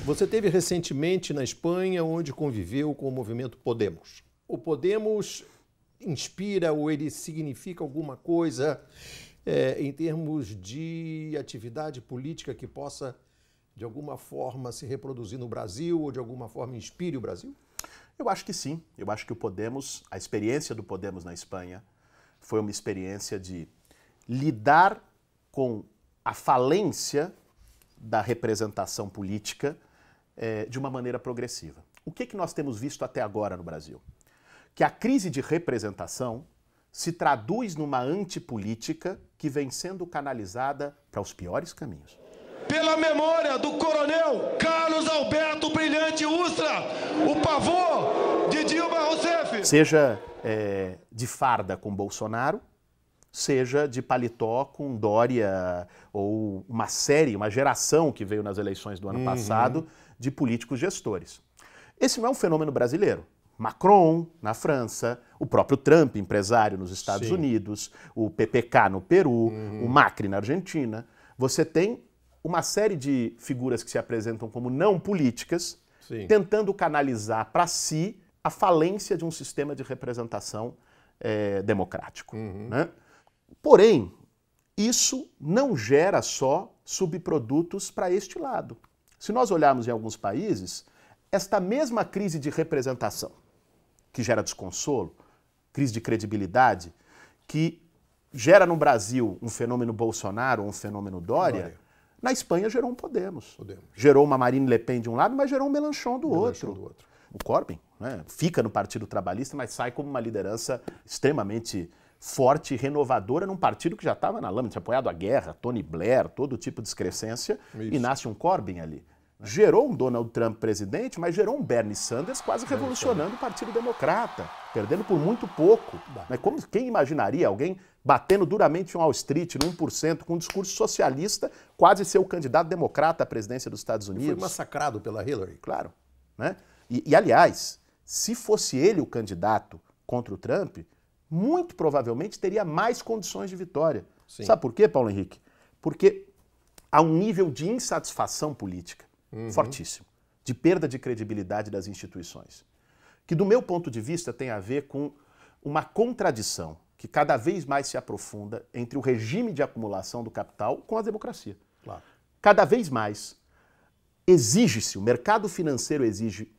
Você esteve recentemente na Espanha, onde conviveu com o movimento Podemos. O Podemos inspira ou ele significa alguma coisa em termos de atividade política que possa, de alguma forma, se reproduzir no Brasil ou de alguma forma inspire o Brasil? Eu acho que sim. Eu acho que o Podemos, a experiência do Podemos na Espanha foi uma experiência de lidar com a falência da representação política de uma maneira progressiva. O que nós temos visto até agora no Brasil? Que a crise de representação se traduz numa antipolítica que vem sendo canalizada para os piores caminhos. Pela memória do coronel Carlos Alberto Brilhante Ustra, o pavor de Dilma Rousseff. Seja de farda com Bolsonaro, seja de paletó com Dória, ou uma geração que veio nas eleições do ano passado de políticos gestores. Esse não é um fenômeno brasileiro. Macron, na França, o próprio Trump, empresário nos Estados Unidos, o PPK no Peru, o Macri na Argentina. Você tem uma série de figuras que se apresentam como não políticas, tentando canalizar para si a falência de um sistema de representação democrático. Né? Porém, isso não gera só subprodutos para este lado. Se nós olharmos em alguns países, esta mesma crise de representação, que gera desconsolo, crise de credibilidade, que gera no Brasil um fenômeno Bolsonaro, um fenômeno Dória, na Espanha gerou um Podemos. Gerou uma Marine Le Pen de um lado, mas gerou um Mélenchon do outro. O Corbyn, né, fica no Partido Trabalhista, mas sai como uma liderança extremamente forte e renovadora num partido que já estava na lama, tinha apoiado a guerra, Tony Blair, todo tipo de excrescência, e nasce um Corbyn ali. Gerou um Donald Trump presidente, mas gerou um Bernie Sanders quase revolucionando o Partido Democrata, perdendo por muito pouco. Mas quem imaginaria alguém batendo duramente um Wall Street, no 1%, com um discurso socialista, quase ser o candidato democrata à presidência dos Estados Unidos? Foi massacrado pela Hillary. Claro. Né? E, aliás, se fosse ele o candidato contra o Trump, muito provavelmente teria mais condições de vitória. Sabe por quê, Paulo Henrique? Porque há um nível de insatisfação política fortíssimo, de perda de credibilidade das instituições, que do meu ponto de vista tem a ver com uma contradição que cada vez mais se aprofunda entre o regime de acumulação do capital com a democracia. Cada vez mais exige-se, o mercado financeiro exige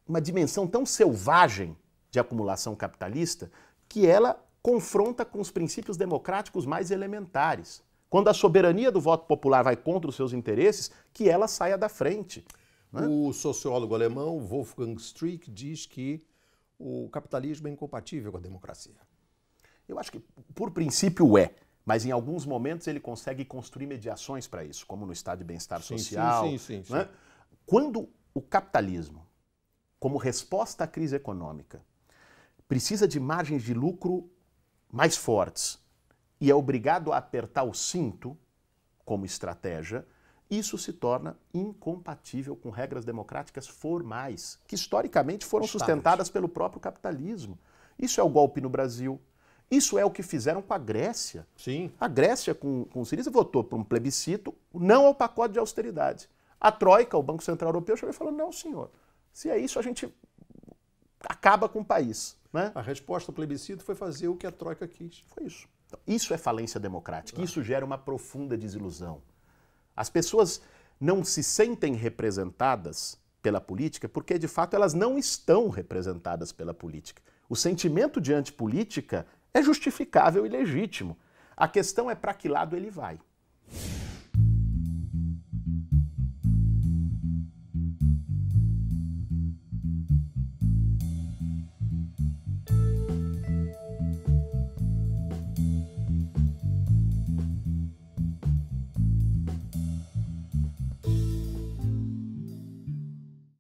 uma dimensão tão selvagem de acumulação capitalista que ela confronta com os princípios democráticos mais elementares. Quando a soberania do voto popular vai contra os seus interesses, que ela saia da frente. Né? O sociólogo alemão Wolfgang Streeck diz que o capitalismo é incompatível com a democracia. Eu acho que, por princípio, mas em alguns momentos ele consegue construir mediações para isso, como no estado de bem-estar social. Né? Quando o capitalismo, como resposta à crise econômica, precisa de margens de lucro mais fortes e é obrigado a apertar o cinto como estratégia, isso se torna incompatível com regras democráticas formais, que historicamente foram sustentadas pelo próprio capitalismo. Isso é o golpe no Brasil. Isso é o que fizeram com a Grécia. A Grécia, com o Syriza, votou por um plebiscito não ao pacote de austeridade. A Troika, o Banco Central Europeu, chegou e falou, não, senhor, se é isso, a gente acaba com o país. Né? A resposta ao plebiscito foi fazer o que a Troika quis. Foi isso. Então, isso é falência democrática. Isso gera uma profunda desilusão. As pessoas não se sentem representadas pela política porque, de fato, elas não estão representadas pela política. O sentimento de antipolítica é justificável e legítimo. A questão é para que lado ele vai.